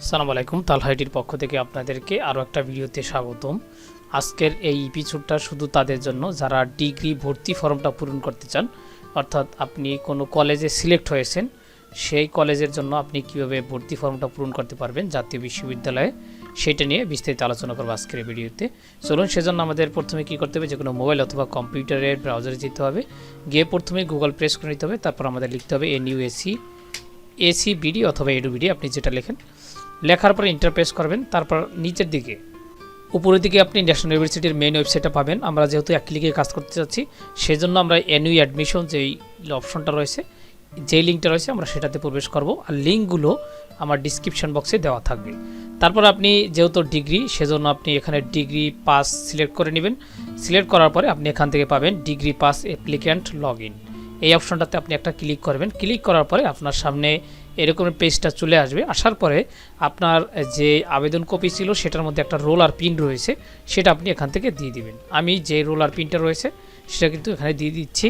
আসসালামু আলাইকুম, তালহা আইটির পক্ষ থেকে আপনাদেরকে আরও একটা ভিডিওতে স্বাগতম। আজকের এই এপিসোডটা শুধু তাদের জন্য যারা ডিগ্রি ভর্তি ফর্মটা পূরণ করতে চান, অর্থাৎ আপনি কোনো কলেজে সিলেক্ট হয়েছেন, সেই কলেজের জন্য আপনি কীভাবে ভর্তি ফর্মটা পূরণ করতে পারবেন জাতীয় বিশ্ববিদ্যালয়ে, সেটা নিয়ে বিস্তারিত আলোচনা করবো আজকের ভিডিওতে। চলুন, সেজন্য আমাদের প্রথমে কী করতে হবে, যে কোনো মোবাইল অথবা কম্পিউটারের ব্রাউজারে যেতে হবে, গিয়ে প্রথমে গুগল প্রেস করে নিতে হবে, তারপর আমাদের লিখতে হবে এসি বিডি অথবা এডুবিডি, আপনি যেটা লেখেন, লেখার পরে ইন্টারপ্রেস করবেন। তারপর নিচের দিকে উপরের দিকে আপনি ন্যাশনাল ইউনিভার্সিটির মেইন ওয়েবসাইটটা পাবেন। আমরা যেহেতু এক ক্লিকে কাজ করতে চাচ্ছি, সেজন্য আমরা এনইউ অ্যাডমিশন যেই অপশনটা রয়েছে, যেই লিঙ্কটা রয়েছে, আমরা সেটাতে প্রবেশ করব। আর লিঙ্কগুলো আমার ডিসক্রিপশন বক্সে দেওয়া থাকবে। তারপর আপনি যেহেতু ডিগ্রি, সেজন্য আপনি এখানে ডিগ্রি পাস সিলেক্ট করে নেবেন। সিলেক্ট করার পরে আপনি এখান থেকে পাবেন degree pass applicant log in, এই অপশনটাতে আপনি একটা ক্লিক করবেন। ক্লিক করার পরে আপনার সামনে এরকম পেজটা চলে আসবে। আসার পরে আপনার যে আবেদন কপি ছিল সেটার মধ্যে একটা রোল আর পিন রয়েছে, সেটা আপনি এখান থেকে দিয়ে দিবেন। আমি যে রোল আর পিনটা রয়েছে সেটা কিন্তু এখানে দিয়ে দিচ্ছি।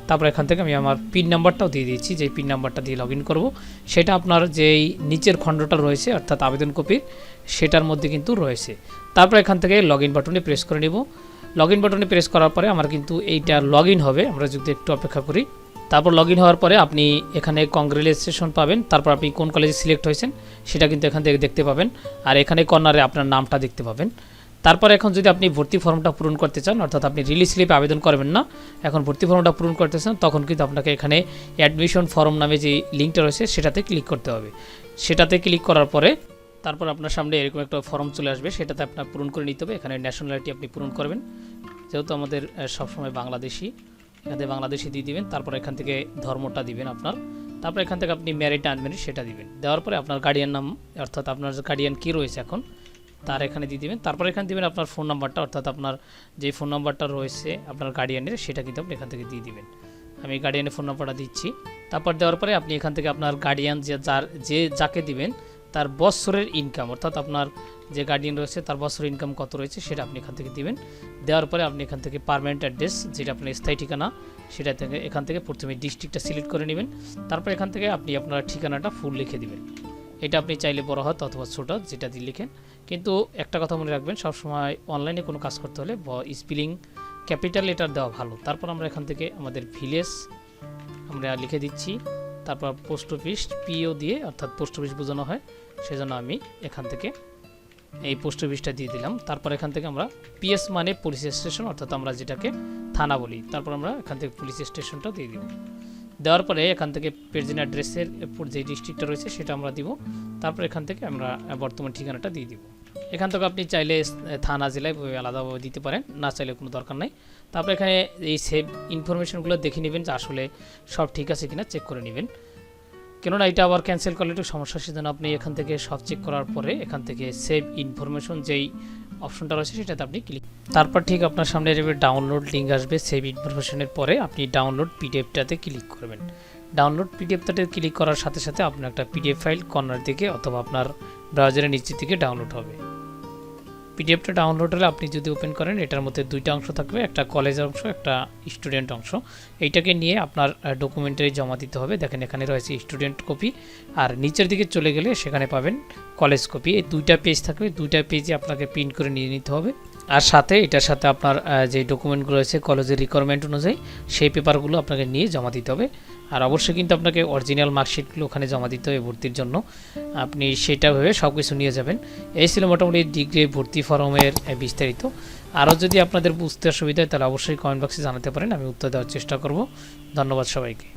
তারপর এখান থেকে আমি আমার পিন নাম্বারটাও দিয়ে দিচ্ছি, যে পিন নাম্বারটা দিয়ে লগ ইন করবো, সেটা আপনার যেই নিচের খণ্ডটা রয়েছে অর্থাৎ আবেদন কপির, সেটার মধ্যে কিন্তু রয়েছে। তারপর এখান থেকে লগ ইন বাটনে প্রেস করে নেব। লগ ইন বাটনে প্রেস করার পরে আমার কিন্তু এইটা লগ ইন হবে। আমরা যদি একটু অপেক্ষা করি, তারপর লগ ইন হওয়ার পরে আপনি এখানে কংগ্রেচুলেশন পাবেন। তারপর আপনি কোন কলেজে সিলেক্ট হয়েছেন সেটা কিন্তু এখান থেকে দেখতে পাবেন। আর এখানে কর্নারে আপনার নামটা দেখতে পাবেন। তারপর এখন যদি আপনি ভর্তি ফর্মটা পূরণ করতে চান, অর্থাৎ আপনি রিলিজ স্লিপে আবেদন করবেন না, এখন ভর্তি ফর্মটা পূরণ করতে চান, তখন কিন্তু আপনাকে এখানে অ্যাডমিশন ফর্ম নামে যে লিঙ্কটা রয়েছে সেটাতে ক্লিক করতে হবে। সেটাতে ক্লিক করার পরে তারপর আপনার সামনে এরকম একটা ফর্ম চলে আসবে, সেটাতে আপনার পূরণ করে নিতে হবে। এখানে ন্যাশনালিটি আপনি পূরণ করবেন, যেহেতু আমাদের সবসময় বাংলাদেশি, এখানে বাংলাদেশি দিয়ে দিবেন। তারপর এখান থেকে ধর্মটা দিবেন আপনার। তারপর এখান থেকে আপনি ম্যারিড আনম্যারিড সেটা দিবেন। দেওয়ার পরে আপনার গার্ডিয়ান নাম, অর্থাৎ আপনার গার্ডিয়ান কী রয়েছে এখন, তার এখানে দিয়ে দিবেন। তারপর এখানে দিবেন আপনার ফোন নাম্বারটা, অর্থাৎ আপনার যে ফোন নাম্বারটা রয়েছে আপনার গার্ডিয়ানের, সেটা কিন্তু আপনি এখান থেকে দিয়ে দিবেন। আমি গার্ডিয়ানের ফোন নাম্বারটা দিচ্ছি। তারপর দেওয়ার পরে আপনি এখান থেকে আপনার গার্ডিয়ান যাকে দিবেন তার বছরের ইনকাম, অর্থাৎ আপনার যে গার্ডিয়ান রয়েছে তার বছরের ইনকাম কত রয়েছে সেটা আপনি এখান থেকে দিবেন। দেওয়ার পরে আপনি এখান থেকে পার্মানেন্ট অ্যাড্রেস, যেটা আপনার স্থায়ী ঠিকানা, সেটা থেকে এখান থেকে প্রথমে ডিস্ট্রিক্টটা সিলেক্ট করে নেবেন। তারপর এখান থেকে আপনি আপনার ঠিকানাটা ফুল লিখে দিবেন। এটা আপনি চাইলে বড় হাত অথবা ছোট যেটা দিয়ে লিখেন, কিন্তু একটা কথা মনে রাখবেন, সবসময় অনলাইনে কোনো কাজ করতে হলে স্পেলিং ক্যাপিটাল লেটার দেওয়া ভালো। তারপর আমরা এখান থেকে আমাদের ভিলেজ আমরা লিখে দিচ্ছি। তারপর পোস্ট অফিস পিও দিয়ে, অর্থাৎ পোস্ট অফিস বোঝানো হয়, সেজন্য আমি এখান থেকে এই পোস্ট অফিসটা দিয়ে দিলাম। তারপর এখান থেকে আমরা পিএস মানে পুলিশ স্টেশন, অর্থাৎ আমরা যেটাকে থানা বলি, তারপর আমরা এখান থেকে পুলিশ স্টেশনটা দিয়ে দিব। দেওয়ার পরে এখান থেকে প্রেজেন্ট অ্যাড্রেসের যে ডিস্ট্রিক্টটা রয়েছে সেটা আমরা দিব। তারপর এখান থেকে আমরা বর্তমান ঠিকানাটা দিয়ে দিব। এখান থেকে আপনি চাইলে থানা জেলায় আলাদাভাবে দিতে পারেন, না চাইলে কোনো দরকার নাই। তারপর এখানে এই সেভ ইনফরমেশনগুলো দেখে নেবেন যে আসলে সব ঠিক আছে কিনা চেক করে নেবেন, কেননা এটা আবার ক্যান্সেল করলে একটু সমস্যা। সেজন্য আপনি এখান থেকে সব চেক করার পরে এখান থেকে সেভ ইনফরমেশন যেই অপশনটা রয়েছে সেটাতে আপনি ক্লিক, তারপর ঠিক আপনার সামনে ডাউনলোড লিঙ্ক আসবে। সেভ ইনফরমেশনের পরে আপনি ডাউনলোড পিডিএফটাতে ক্লিক করবেন। ডাউনলোড পিডিএফটাতে ক্লিক করার সাথে সাথে আপনার একটা পিডিএফ ফাইল কর্নার দিকে অথবা আপনার ব্রাউজারের নিচের দিকে ডাউনলোড হবে। পিডিএফটা ডাউনলোড হলে আপনি যদি ওপেন করেন, এটার মধ্যে দুইটা অংশ থাকবে, একটা কলেজের অংশ, একটা স্টুডেন্ট অংশ। এইটাকে নিয়ে আপনার ডকুমেন্টারি জমা দিতে হবে। দেখেন এখানে রয়েছে স্টুডেন্ট কপি, আর নিচের দিকে চলে গেলে সেখানে পাবেন কলেজ কপি। এই দুইটা পেজ থাকবে, দুইটা পেজে আপনাকে প্রিন্ট করে নিয়ে নিতে হবে। আর সাথে এটার সাথে আপনার যে ডকুমেন্টগুলো রয়েছে কলেজের রিকোয়ারমেন্ট অনুযায়ী, সেই পেপারগুলো আপনাকে নিয়ে জমা দিতে হবে। আর অবশ্যই কিন্তু আপনাকে অরিজিনাল মার্কশিটগুলো ওখানে জমা দিতে হবে ভর্তির জন্য। আপনি সেটা ভেবে সব কিছু নিয়ে যাবেন। এই ছিল মোটামুটি ডিগ্রি ভর্তি ফর্মের বিস্তারিত। আরও যদি আপনাদের বুঝতে অসুবিধা হয় তাহলে অবশ্যই কমেন্ট বক্সে জানাতে পারেন, আমি উত্তর দেওয়ার চেষ্টা করব। ধন্যবাদ সবাইকে।